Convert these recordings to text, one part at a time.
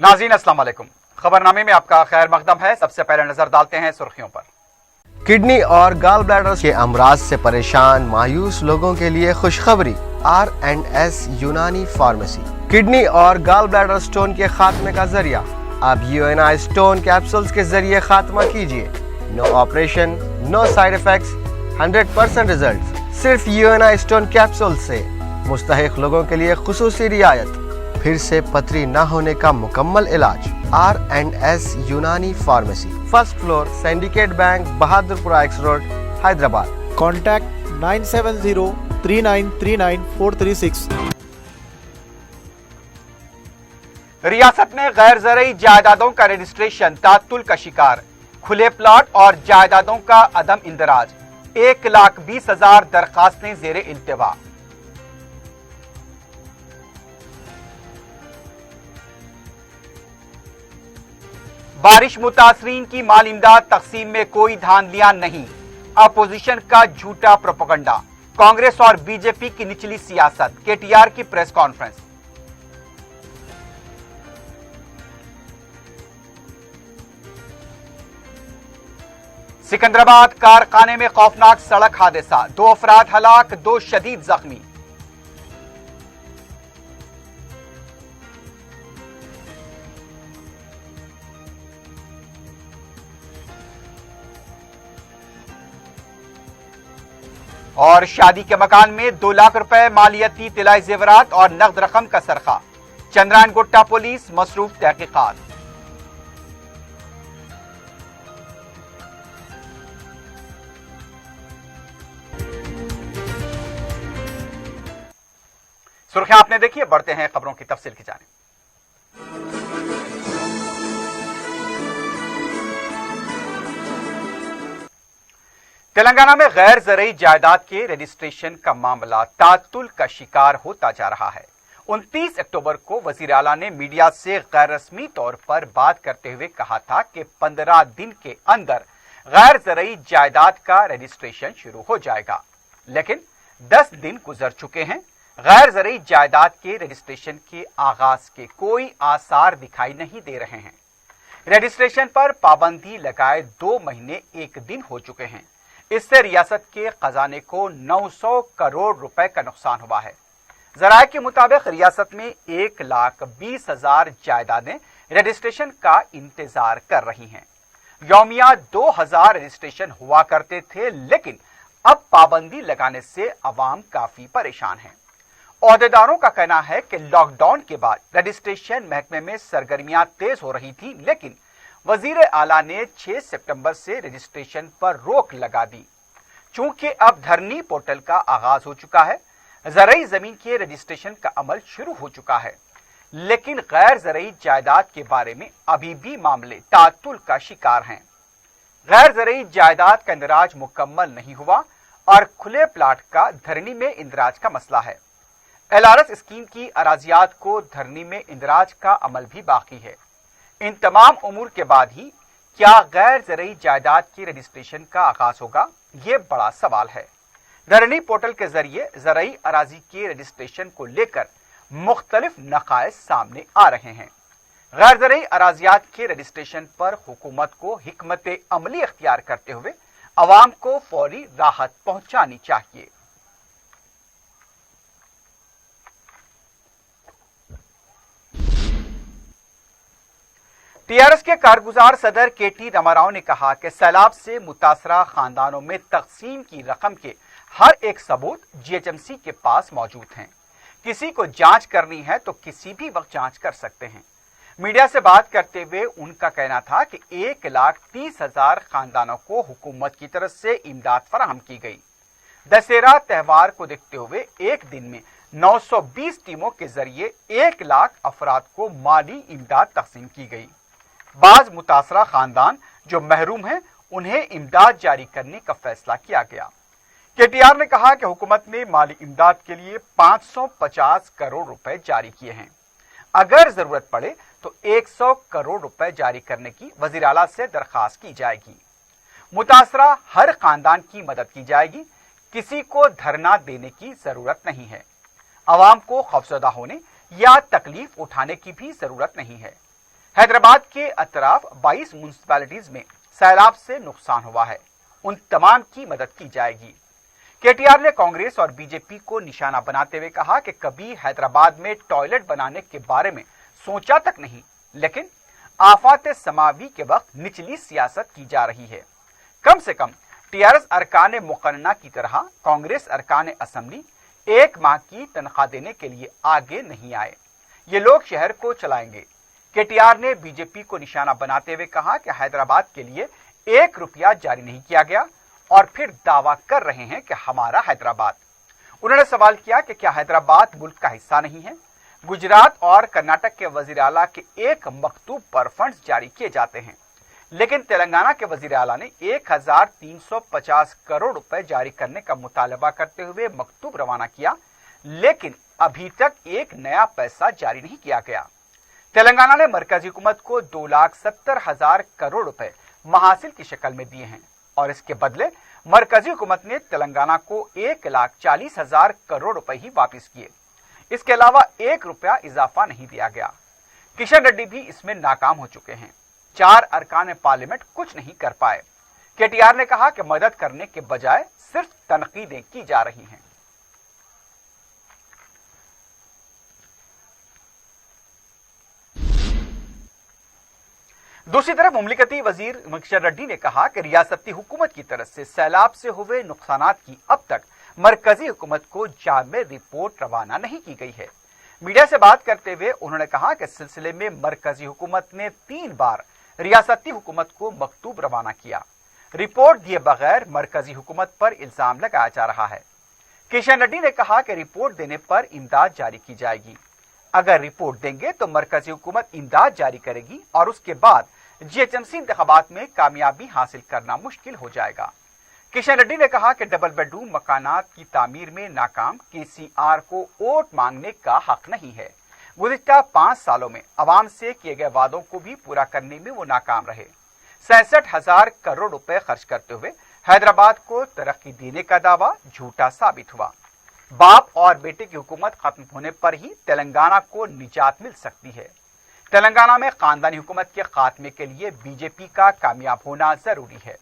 नाज़रीन अस्सलाम वालेकुम। खबरनामे में आपका खैर मकदम है। सबसे पहले नजर डालते हैं सुर्खियों पर। किडनी और गाल ब्लैडर के अमराज से परेशान मायूस लोगों के लिए खुशखबरी। R&S यूनानी फार्मेसी किडनी और गाल ब्लैडर स्टोन के खात्मे का जरिया। अब UNI स्टोन कैप्सूल्स के जरिए खात्मा कीजिए। No operation, no side effects, 100% result. सिर्फ UNI स्टोन कैप्सूल से मुस्तहिक लोगों के लिए खुसूसी रियायत। फिर से पथरी न होने का मुकम्मल इलाज। R&S यूनानी pharmacy, first floor, syndicate bank, Bahadurpura x road, Hyderabad. Contact 9703939436। रियासत में गैर ज़रई जायदादों का रजिस्ट्रेशन तातुल का शिकार। खुले प्लाट और जायदादों का अदम इंदराज। 1,20,000 दरखास्तें ज़ेरे इल्तिवा। बारिश मुतासरीन की माल इमदाद तकसीम में कोई धांधलियां नहीं। अपोजिशन का झूठा प्रोपेगेंडा। कांग्रेस और बीजेपी की निचली सियासत। KTR की प्रेस कॉन्फ्रेंस। सिकंदराबाद कारखाने में खौफनाक सड़क हादसा। 2 अफराद हलाक, 2 शदीद जख्मी। और शादी के मकान में 2 लाख रुपए मालियती तिलाई जेवरात और नकद रकम का सरखा। चंद्रायन गुट्टा पुलिस मसरूफ तहकीकात। सुर्खियां आपने देखी, बढ़ते हैं खबरों की तफसील की जानिब। तेलंगाना में गैर ज़रई जायदाद के रजिस्ट्रेशन का मामला तातुल का शिकार होता जा रहा है। 29 अक्टूबर को वजीर आला ने मीडिया से गैर रस्मी तौर पर बात करते हुए कहा था कि 15 दिन के अंदर गैर ज़रई जायदाद का रजिस्ट्रेशन शुरू हो जाएगा, लेकिन 10 दिन गुजर चुके हैं। गैर ज़रई जायदाद के रजिस्ट्रेशन के आगाज के कोई आसार दिखाई नहीं दे रहे हैं। रजिस्ट्रेशन पर पाबंदी लगाए 2 महीने 1 दिन हो चुके हैं। इससे रियासत के खजाने को 900 करोड़ रुपए का नुकसान हुआ है। जराये के मुताबिक रियासत में 1,20,000 जायदादें रजिस्ट्रेशन का इंतजार कर रही हैं। यौमिया 2,000 रजिस्ट्रेशन हुआ करते थे, लेकिन अब पाबंदी लगाने से अवाम काफी परेशान है। ओहदेदारों का कहना है कि लॉकडाउन के बाद रजिस्ट्रेशन महकमे में सरगर्मियां तेज हो रही थी, लेकिन वजीर आला ने 6 सितंबर से रजिस्ट्रेशन पर रोक लगा दी। चूंकि अब धरनी पोर्टल का आगाज हो चुका है, ज़रई जमीन के रजिस्ट्रेशन का अमल शुरू हो चुका है, लेकिन गैर ज़रई जायदाद के बारे में अभी भी मामले तातुल का शिकार हैं। गैर ज़रई जायदाद का इंदराज मुकम्मल नहीं हुआ और खुले प्लाट का धरनी में इंदराज का मसला है। LRS स्कीम की अराजियात को धरनी में इंदराज का अमल भी बाकी है। इन तमाम उमूर के बाद ही क्या गैर ज़रई जायदाद की रजिस्ट्रेशन का आगाज होगा, ये बड़ा सवाल है। धरनी पोर्टल के जरिए ज़रई अराजी के रजिस्ट्रेशन को लेकर मुख्तलिफ नकाइस सामने आ रहे हैं। गैर ज़रई अराजियात के रजिस्ट्रेशन पर हुकूमत को हिकमत अमली इख्तियार करते हुए अवाम को फौरी राहत पहुंचानी चाहिए। TRS के कारगुजार सदर KT रामाराव ने कहा कि सैलाब से मुतासरा खानदानों में तकसीम की रकम के हर एक सबूत GHMC के पास मौजूद हैं। किसी को जांच करनी है तो किसी भी वक्त जांच कर सकते हैं। मीडिया से बात करते हुए उनका कहना था कि 1,30,000 खानदानों को हुकूमत की तरफ से इमदाद फराहम की गई। दशहरा त्यौहार को देखते हुए एक दिन में 920 टीमों के जरिए 1 लाख अफराद को माली इमदाद तकसीम की गई। बाज मुतासरा खानदान जो महरूम हैं, उन्हें इमदाद जारी करने का फैसला किया गया। KTR ने कहा कि हुकूमत ने माली इमदाद के लिए 550 करोड़ रुपए जारी किए हैं। अगर जरूरत पड़े तो 100 करोड़ रुपए जारी करने की वजीर आला से दरखास्त की जाएगी। मुतासरा हर खानदान की मदद की जाएगी। किसी को धरना देने की जरूरत नहीं है। अवाम को खौफजदा होने या तकलीफ उठाने की भी जरूरत नहीं है। हैदराबाद के अतराफ 22 म्यूनिसिपैलिटीज में सैलाब से नुकसान हुआ है, उन तमाम की मदद की जाएगी। केटीआर ने कांग्रेस और बीजेपी को निशाना बनाते हुए कहा कि कभी हैदराबाद में टॉयलेट बनाने के बारे में सोचा तक नहीं, लेकिन आफात समावी के वक्त निचली सियासत की जा रही है। कम से कम टीआरएस अरकान मुकन्ना की तरह कांग्रेस अरकान असेंबली 1 माह की तनख्वाह देने के लिए आगे नहीं आए। ये लोग शहर को चलाएंगे। केटीआर ने बीजेपी को निशाना बनाते हुए कहा कि हैदराबाद के लिए 1 रुपया जारी नहीं किया गया और फिर दावा कर रहे हैं कि हमारा हैदराबाद। उन्होंने सवाल किया कि क्या हैदराबाद मुल्क का हिस्सा नहीं है? गुजरात और कर्नाटक के वजीर आला के एक मकतूब पर फंड्स जारी किए जाते हैं, लेकिन तेलंगाना के वजीर आला ने 1350 करोड़ रुपए जारी करने का मुतालबा करते हुए मकतूब रवाना किया, लेकिन अभी तक एक नया पैसा जारी नहीं किया गया। तेलंगाना ने मरकजी हुकूमत को 2,70,000 करोड़ रुपए महासिल की शक्ल में दिए हैं और इसके बदले मरकजी हुकूमत ने तेलंगाना को 1,40,000 करोड़ रुपए ही वापस किए। इसके अलावा 1 रुपया इजाफा नहीं दिया गया। किशन रेड्डी भी इसमें नाकाम हो चुके हैं। 4 अरकान पार्लियामेंट कुछ नहीं कर पाए। केटीआर ने कहा कि मदद करने के बजाय सिर्फ तनकीदें की जा रही हैं। दूसरी तरफ मुमलिकती वजीर किशन रेड्डी ने कहा कि रियासती हुकूमत की तरफ से सैलाब से हुए नुकसानात की अब तक मरकजी हुकूमत को जामे रिपोर्ट रवाना नहीं की गई है। मीडिया से बात करते हुए उन्होंने कहा कि इस सिलसिले में मरकजी हुकूमत ने 3 बार रियासती हुकूमत को मकतूब रवाना किया। रिपोर्ट दिए बगैर मरकजी हुकूमत पर इल्जाम लगाया जा रहा है। किशन रेड्डी ने कहा कि रिपोर्ट देने पर इमदाद जारी की जाएगी। अगर रिपोर्ट देंगे तो मरकजी हुकूमत इमदाद जारी करेगी और उसके बाद जीएचएमसी इंतखाबात में कामयाबी हासिल करना मुश्किल हो जाएगा। किशन रेड्डी ने कहा कि डबल बेडरूम मकानात की तामीर में नाकाम केसीआर को वोट मांगने का हक नहीं है। गुज़िश्ता 5 सालों में अवाम से किए गए वादों को भी पूरा करने में वो नाकाम रहे। 66,000 करोड़ रुपए खर्च करते हुए हैदराबाद को तरक्की देने का दावा झूठा साबित हुआ। बाप और बेटे की हुकूमत खत्म होने पर ही तेलंगाना को निजात मिल सकती है। तेलंगाना में खानदानी हुकूमत के खात्मे के लिए बीजेपी का कामयाब होना जरूरी है।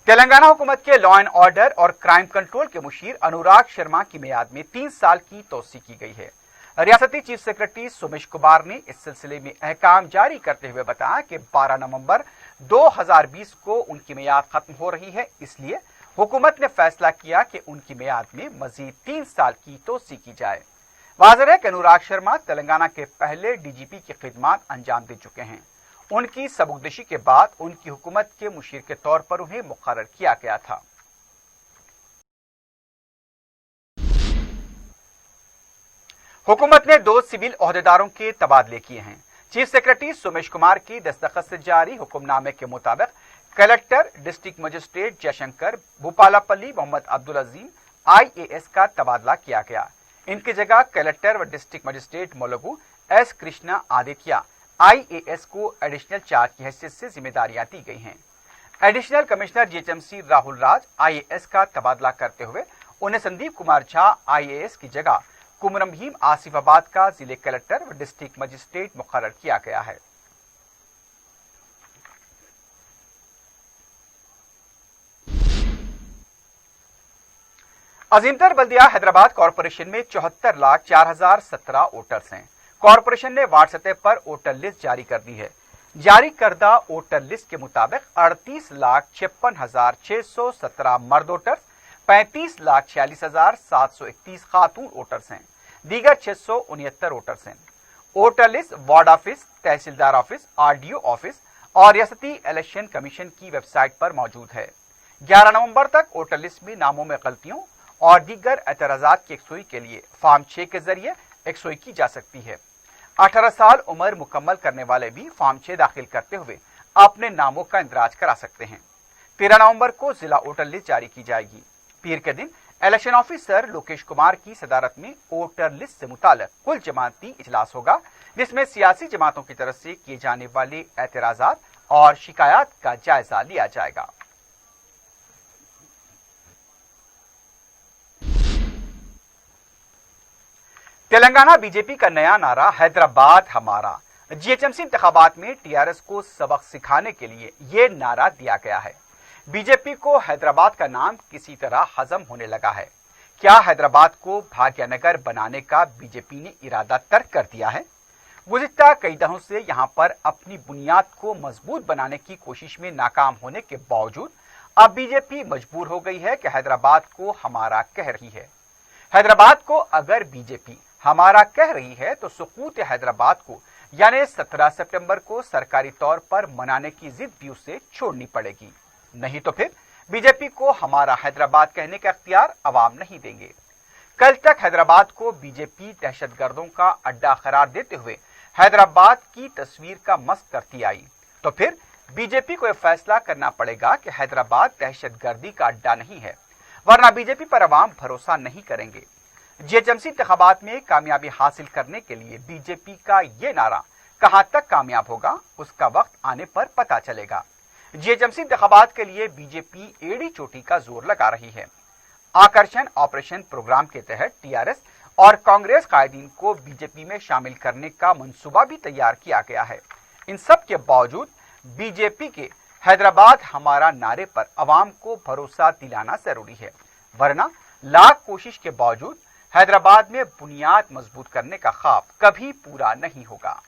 तेलंगाना हुकूमत के लॉ एंड ऑर्डर और क्राइम कंट्रोल के मुशीर अनुराग शर्मा की मियाद में 3 साल की तोसी की गई है। रियासती चीफ सेक्रेटरी सोमेश कुमार ने इस सिलसिले में अहकाम जारी करते हुए बताया कि 12 नवंबर 2020 को उनकी मियाद खत्म हो रही है, इसलिए हुकूमत ने फैसला किया कि उनकी मियाद में मजीद 3 साल की तोसी की जाए। वाज़ेह है कि अनुराग शर्मा तेलंगाना के पहले डीजीपी की खिदमत अंजाम दे चुके हैं। उनकी सबकदोशी के बाद उनकी हुकूमत के मुशीर के तौर पर उन्हें मुकर्रर किया गया था। हुकूमत ने 2 सिविल ओहदेदारों के तबादले किए हैं। चीफ सेक्रेटरी सोमेश कुमार की दस्तखत से जारी हुक्मनामे के मुताबिक collector district magistrate Jayashankar Bhupalapally Mohammed Abdul Azeem IAS का तबादला किया गया। इनकी जगह कलेक्टर व district magistrate Mulugu S Krishna Aditya IAS को एडिशनल चार्ज की हैसियत से जिम्मेदारियां दी गई हैं। Additional commissioner GHMC Rahul Raj IAS का तबादला करते हुए उन्हें संदीप कुमार झा IAS की जगह कुमरम भीम आसिफाबाद का जिले कलेक्टर व डिस्ट्रिक्ट मजिस्ट्रेट मुकर्रर किया गया है। अजीमतर बल्दिया हैदराबाद कॉरपोरेशन में 74,04,017 वोटर्स हैं। कॉरपोरेशन ने वार्ड सतह पर वोटर लिस्ट जारी कर दी है। जारी करदा वोटर लिस्ट के मुताबिक 38,56,617 मर्द वोटर्स, 35,46,731 खातून वोटर्स हैं। दीगर 669 वोटर्स हैं। वोटर लिस्ट वार्ड ऑफिस, तहसीलदार ऑफिस, RDO ऑफिस और रियासती इलेक्शन कमीशन की वेबसाइट पर मौजूद है। 11 नवंबर तक वोटर लिस्ट में नामों में गलतियों और दीगर एतराजात की यकसुई के लिए फॉर्म 6 के जरिए यकसुई की जा सकती है। 18 साल उम्र मुकम्मल करने वाले भी फॉर्म 6 दाखिल करते हुए अपने नामों का इंदराज करा सकते हैं। 13 नवंबर को जिला वोटर लिस्ट जारी की जाएगी। पीर के दिन इलेक्शन ऑफिसर लोकेश कुमार की सदारत में वोटर लिस्ट से मुताल्लिक कुल जमाती इजलास होगा, जिसमें सियासी जमातों की तरफ से किए जाने वाले एतराजात और शिकायत का जायजा लिया जाएगा। तेलंगाना बीजेपी का नया नारा हैदराबाद हमारा। जीएचएमसी इंतखाबात में टीआरएस को सबक सिखाने के लिए ये नारा दिया गया है। बीजेपी को हैदराबाद का नाम किसी तरह हजम होने लगा है। क्या हैदराबाद को भाग्यनगर बनाने का बीजेपी ने इरादा तर्क कर दिया है? गुज़िश्ता कई दहाकों से यहां पर अपनी बुनियाद को मजबूत बनाने की कोशिश में नाकाम होने के बावजूद अब बीजेपी मजबूर हो गई है कि हैदराबाद को हमारा कह रही है। हैदराबाद को अगर बीजेपी हमारा कह रही है तो सुकूत हैदराबाद को यानी 17 सितंबर को सरकारी तौर पर मनाने की जिद भी उसे छोड़नी पड़ेगी, नहीं तो फिर बीजेपी को हमारा हैदराबाद कहने का इख्तियार अवाम नहीं देंगे। कल तक हैदराबाद को बीजेपी दहशतगर्दों का अड्डा करार देते हुए हैदराबाद की तस्वीर का मस्त करती आई, तो फिर बीजेपी को यह फैसला करना पड़ेगा कि हैदराबाद दहशतगर्दी का अड्डा नहीं है, वरना बीजेपी पर अवाम भरोसा नहीं करेंगे। जीएचएमसी इंतखाबात में कामयाबी हासिल करने के लिए बीजेपी का ये नारा कहां तक कामयाब होगा, उसका वक्त आने पर पता चलेगा। जीएचएमसी इंतखाबात के लिए बीजेपी एड़ी चोटी का जोर लगा रही है। आकर्षण ऑपरेशन प्रोग्राम के तहत टीआरएस और कांग्रेस कायदीन को बीजेपी में शामिल करने का मंसूबा भी तैयार किया गया है। इन सब के बावजूद बीजेपी के हैदराबाद हमारा नारे पर अवाम को भरोसा दिलाना जरूरी है, वरना लाख कोशिश के बावजूद हैदराबाद में बुनियाद मजबूत करने का ख्वाब कभी पूरा नहीं होगा।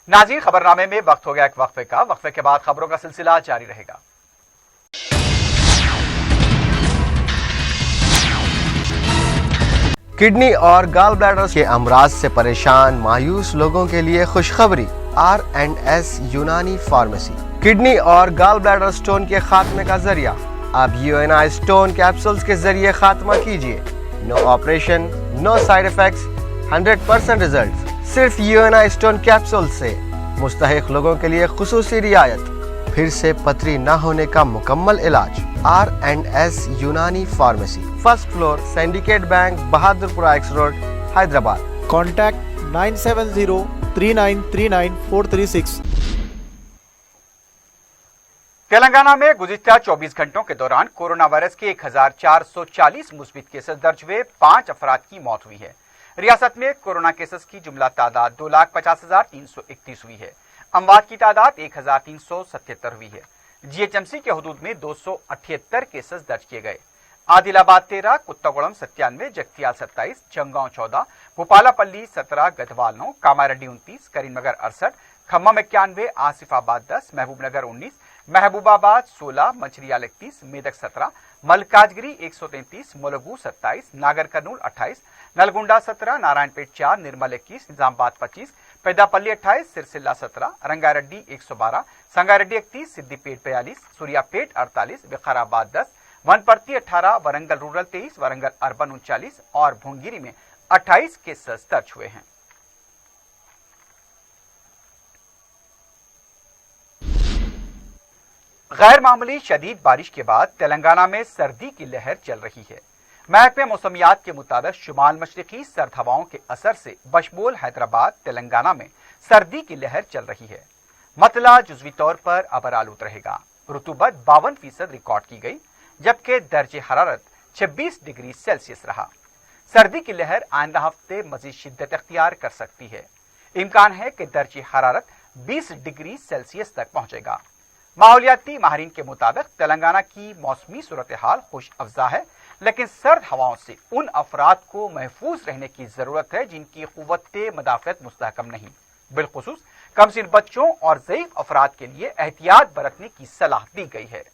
नाज़रीन, खबरनामे में वक्त हो गया एक वक्फे का। वक्फे के बाद खबरों का सिलसिला जारी रहेगा। किडनी और गाल ब्लैडर के अमराज से परेशान मायूस लोगों के लिए खुशखबरी। R&S यूनानी फार्मेसी किडनी और गाल ब्लैडर स्टोन के खात्मे का जरिया। अब UNI स्टोन कैप्सूल्स के जरिए खात्मा कीजिए। No operation, no side effects, 100% result. सिर्फ UNI स्टोन कैप्सूल से मुस्तहिक लोगों के लिए खुसूसी रियायत। फिर से पथरी न होने का मुकम्मल इलाज। R&S यूनानी pharmacy, first floor, syndicate bank, Bahadurpura x road, Hyderabad. Contact 970-3939-436। Telangana में गुज़िश्ता 24 घंटों के दौरान कोरोना वायरस के 1440 मुस्बित केसेस दर्ज हुए। 5 अफराद की मौत हुई है। रियासत में कोरोना केसेस की जुमला तादाद 2,50,331 हुई है। अमवात की तादाद 1,377 हुई है। जीएचएमसी के हदूद में 278 केसेस दर्ज किए गए। आदिलाबाद 13, कुत्तागुड़म 97, जगतियाल 27, जंगांव 14, भूपालापल्ली 17, गढ़वाल 9, कामारेड्डी 29, करीमनगर 68, खम्मम 91, आसिफाबाद 10, महबूबनगर 19, महबूबाबाद 16, मंचिरियाल 31, मेदक 17, मलकाजगिरी 133, मुलुगु 27, नागर कर्नूल 28, नलगुंडा 17, नारायणपेट 4, निर्मल 21, निजामाबाद 25, पेदापल्ली 28, सिरसिल्ला 17, रंगारेड्डी 112, संगारेड्डी 31, सिद्दीपेट 42, सूर्यापेट 48, विकाराबाद 10, वनपर्ती 18, वरंगल रूरल 23, वरंगल अर्बन 39 और भुंगिरी में 28 केसेस दर्ज हुए हैं। गैर मामूली शदीद बारिश के बाद तेलंगाना में सर्दी की लहर चल रही है। महकमे मौसमियात के मुताबिक शुमाल मशरिकी सर्द हवाओं के असर से बशमूल हैदराबाद तेलंगाना में सर्दी की लहर चल रही है। मतला जुज़वी तौर पर अबर आलूद रहेगा। रुतूबत 52% रिकॉर्ड की गई, जबकि दर्जे हरारत 26 डिग्री सेल्सियस रहा। सर्दी की लहर आइंदा हफ्ते मजीद शिद्दत अख्तियार कर सकती है। इम्कान है कि दर्जे हरारत 20 डिग्री सेल्सियस तक पहुंचेगा। माहौलियाती माहिरीन के मुताबिक तेलंगाना की मौसमी सूरत हाल खुश अफजा है, लेकिन सर्द हवाओं से उन अफराद को महफूज रहने की जरूरत है जिनकी कुव्वत मदाफत मुस्तहकम नहीं। बिलखुसूस कमसिन बच्चों और ज़ईफ अफराद के लिए एहतियात बरतने की सलाह दी गई है।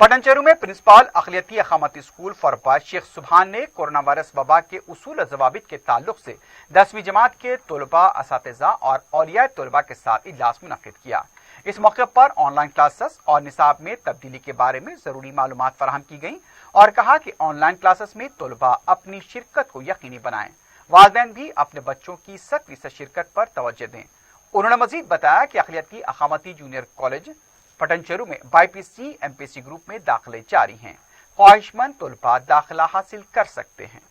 पटनचेरू में प्रिंसिपल अक़लियती अक़ामती school for boys Shaikh Subhan ने कोरोना वायरस वबा के उसूल ज़वाबित के ताल्लुक से 10वीं जमात के तलबा, असातिज़ा और औलिया तलबा के साथ इजलास मुनक़िद किया। इस मौके पर ऑनलाइन क्लासेस और निसाब में तब्दीली के बारे में जरूरी मालूमात फराहम की गई और कहा कि ऑनलाइन क्लासेस में तलबा अपनी शिरकत को यकीनी बनाएं। वालिदैन भी अपने बच्चों की 100% शिरकत पर तवज्जो दें। उन्होंने मजीद बताया कि अक़लियती अक़ामती जूनियर कॉलेज पटनचेरू में BPC MPC ग्रुप में दाखिले जारी हैं। ख्वाहिशमंद तलबा दाखिला हासिल कर सकते हैं।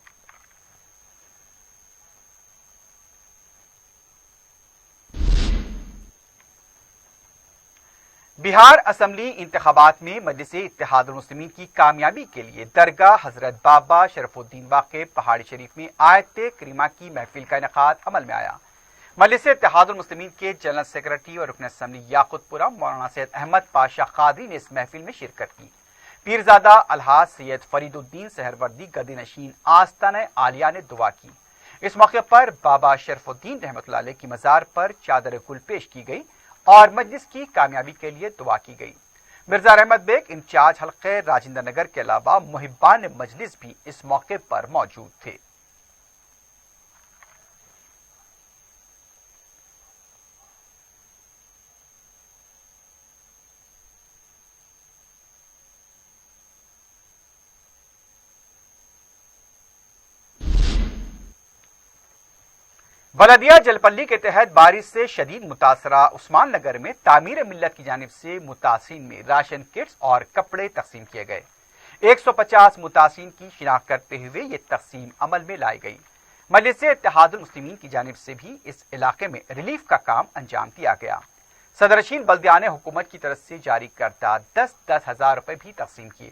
بہار اسمبلی انتخابات میں مجلس اتحاد المسلمین کی کامیابی کے لیے درگاہ حضرت بابا شرف الدین واقع پہاڑی شریف میں آیت کریمہ کی محفل کا انعقاد عمل میں آیا۔ مجلس اتحاد المسلمین کے جنرل سیکرٹری اور رکن اسمبلی یاقوت پورہ مولانا سید احمد پاشا قادری نے اس محفل میں شرکت کی۔ پیرزادہ الحاج سید فرید الدین سہروردی گدی نشین آستانہ عالیہ نے دعا کی۔ اس موقع پر بابا شرف الدین رحمۃ اللہ علیہ کی مزار پر چادر گل پیش کی گئی اور مجلس کی کامیابی کے لیے دعا کی گئی۔ مرزا رحمت بیگ انچارج حلقہ راجندر نگر کے علاوہ محبان مجلس بھی اس موقع پر موجود تھے۔ بلدیہ جلپلی کے تحت بارش سے شدید متاثرہ عثمان نگر میں تعمیر ملت کی جانب سے متاثرین میں راشن کٹس اور کپڑے تقسیم کیے گئے۔ 150 متاثرین کی شناخت کرتے ہوئے یہ تقسیم عمل میں لائی گئی۔ مجلس اتحاد المسلمین کی جانب سے بھی اس علاقے میں ریلیف کا کام انجام دیا گیا۔ صدرنشین بلدیہ نے حکومت کی طرف سے جاری کردہ 10-10 ہزار روپے بھی تقسیم کیے۔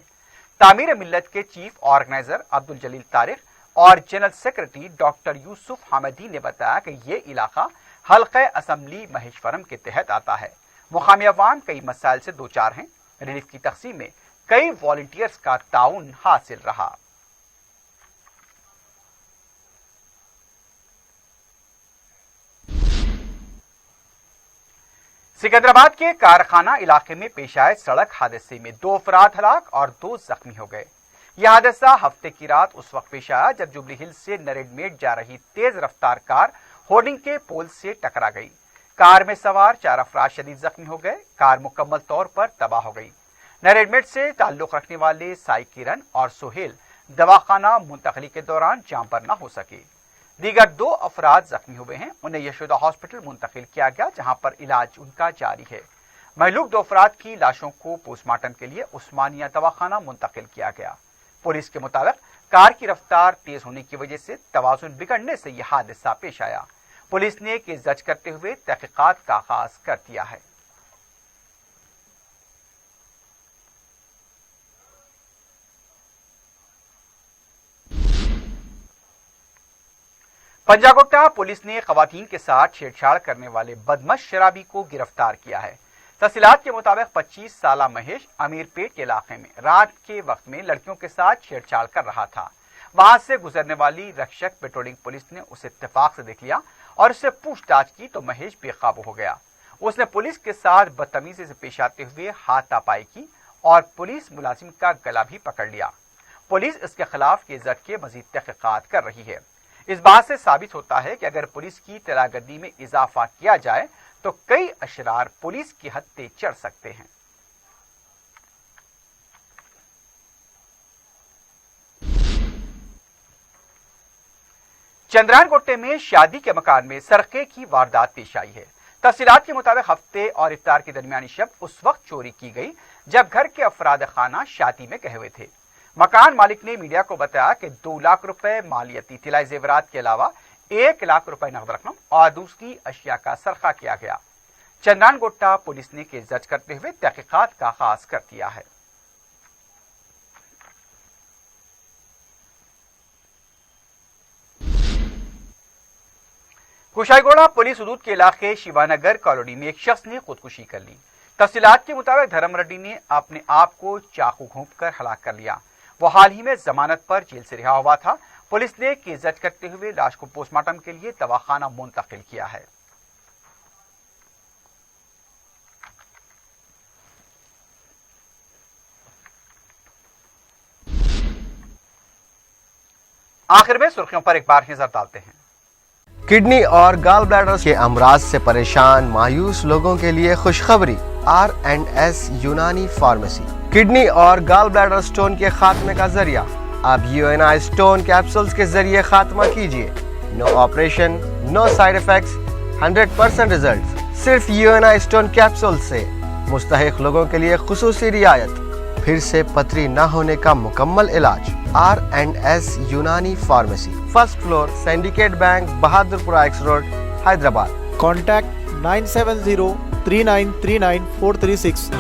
تعمیر ملت کے چیف آرگنائزر عبدالجلیل طارق اور جنرل سیکرٹری ڈاکٹر یوسف حامدی نے بتایا کہ یہ علاقہ حلقہ اسمبلی مہیشورم کے تحت آتا ہے۔ مقامی عوام کئی مسائل سے دوچار ہیں۔ ریلیف کی تقسیم میں کئی والنٹیئرز کا تعاون حاصل رہا۔ سکندرآباد کے کارخانہ علاقے میں پیش آئے سڑک حادثے میں 2 افراد ہلاک اور 2 زخمی ہو گئے۔ یہ حادثہ ہفتے کی رات اس وقت پیش آیا جب جوبلی ہل سے نریڈ میٹ جا رہی تیز رفتار کار ہورڈنگ کے پول سے ٹکرا گئی۔ کار میں سوار 4 افراد شدید زخمی ہو گئے۔ کار مکمل طور پر تباہ ہو گئی۔ نریڈ میٹ سے تعلق رکھنے والے سائی کرن اور سہیل دواخانہ منتقلی کے دوران جام پر نہ ہو سکے۔ دیگر 2 افراد زخمی ہوئے ہیں۔ انہیں یشودا ہاسپٹل منتقل کیا گیا جہاں پر علاج ان کا جاری ہے۔ مہلوک 2 افراد کی لاشوں کو پوسٹ مارٹم کے لیے عثمانیہ دواخانہ منتقل کیا گیا۔ پولیس کے مطابق کار کی رفتار تیز ہونے کی وجہ سے توازن بگڑنے سے یہ حادثہ پیش آیا۔ پولیس نے کیس درج کرتے ہوئے تحقیقات کا آغاز کر دیا ہے۔ پنجاگوٹا پولیس نے خواتین کے ساتھ چھیڑ چھاڑ کرنے والے بدمش شرابی کو گرفتار کیا ہے۔ تفصیلات کے مطابق 25 سالہ مہیش امیر پیٹ کے علاقے میں رات کے وقت میں لڑکیوں کے ساتھ چھیڑ چھاڑ کر رہا تھا۔ وہاں سے گزرنے والی رکشک پیٹرولنگ پولیس نے اسے اتفاق سے دیکھ لیا اور اس سے پوچھ تاچھ کی تو مہیش بے قابو ہو گیا۔ اس نے پولیس کے ساتھ بدتمیزی سے پیش آتے ہوئے ہاتھ پائی کی اور پولیس ملازم کا گلا بھی پکڑ لیا۔ پولیس اس کے خلاف کیس درج کے مزید تحقیقات کر رہی ہے۔ اس بات سے ثابت ہوتا ہے کہ اگر پولیس کی طلاگردی میں اضافہ کیا جائے تو کئی اشرار پولیس کی ہتھے چڑھ سکتے ہیں۔ چندران گوٹے میں شادی کے مکان میں سرقے کی واردات پیش آئی ہے۔ تفصیلات کے مطابق ہفتے اور افطار کی درمیانی شب اس وقت چوری کی گئی جب گھر کے افراد خانہ شادی میں گئے ہوئے تھے۔ مکان مالک نے میڈیا کو بتایا کہ 2 لاکھ روپے مالیتی طلائی زیورات کے علاوہ 1 لاکھ روپے نقد رقم اور دوسری اشیاء کا سرقہ کیا گیا۔ چندران گوٹا پولیس نے کیس درج کرتے ہوئے تحقیقات کا آغاز کر دیا ہے۔ کشائی گوڑہ پولیس حدود کے علاقے شیوانگر کالونی میں ایک شخص نے خودکشی کر لی۔ تفصیلات کے مطابق دھرم ریڈی نے اپنے آپ کو چاقو گھونپ کر ہلاک کر لیا۔ وہ حال ہی میں ضمانت پر جیل سے رہا ہوا تھا۔ پولیس نے کیس درج کرتے ہوئے لاش کو پوسٹ مارٹم کے لیے دواخانہ منتقل کیا ہے۔ آخر میں سرخیوں پر ایک بار نظر ڈالتے ہیں۔ کڈنی اور گال بلیڈر کے امراض سے پریشان مایوس لوگوں کے لیے خوشخبری R&S یونانی فارمیسی۔ کڈنی اور گال بلیڈر سٹون کے خاتمے کا ذریعہ اب UNI سٹون کیپسولز کے ذریعے خاتمہ کیجیے۔ نو آپریشن، نو سائیڈ ایفیکٹس، 100% ریزلٹ۔ صرف UNI سٹون کیپسول سے مستحق لوگوں کے لیے خصوصی رعایت۔ پھر سے پتھری نہ ہونے کا مکمل علاج۔ R&S Unani pharmacy, first floor, syndicate bank, Bahadurpura X road, Hyderabad. Contact 970 3939436.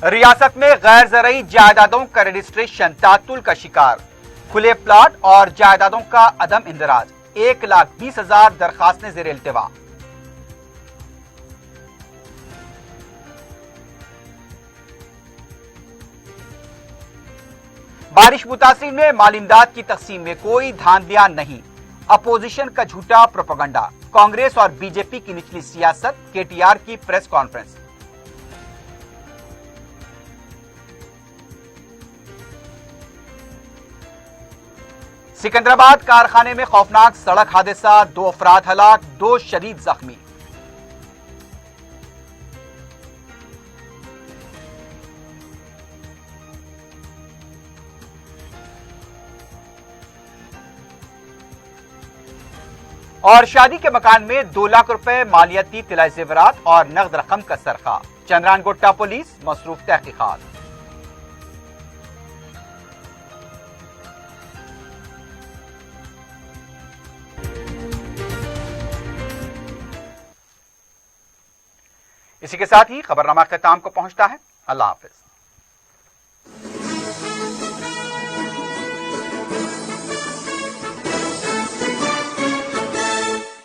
रियासत में गैर ज़रई जायदादों का रजिस्ट्रेशन तातुल का शिकार, खुले प्लाट और जायदादों का अदम इंदराज, 1,20,000 दरखास्तें ज़ेर इल्तिवा। बारिश मुतासिर में माली इमदाद की तकसीम में कोई धांधलियां नहीं, अपोजिशन का झूठा प्रोपेगेंडा, कांग्रेस और बीजेपी की निचली सियासत, केटीआर की प्रेस कॉन्फ्रेंस। सिकंदराबाद कारखाने में खौफनाक सड़क हादसा, 2 अफराद हलाक, 2 शदीद जख्मी। और शादी के मकान में 2 लाख रुपए मालियाती तिलाए जेवरात और नगद रकम का सरखा, चंद्रान गोट्टा पुलिस मसरूफ तहकीकात। इसी के साथ ही खबरनामा ख्ताम को पहुंचता है। अल्लाह हाफिज।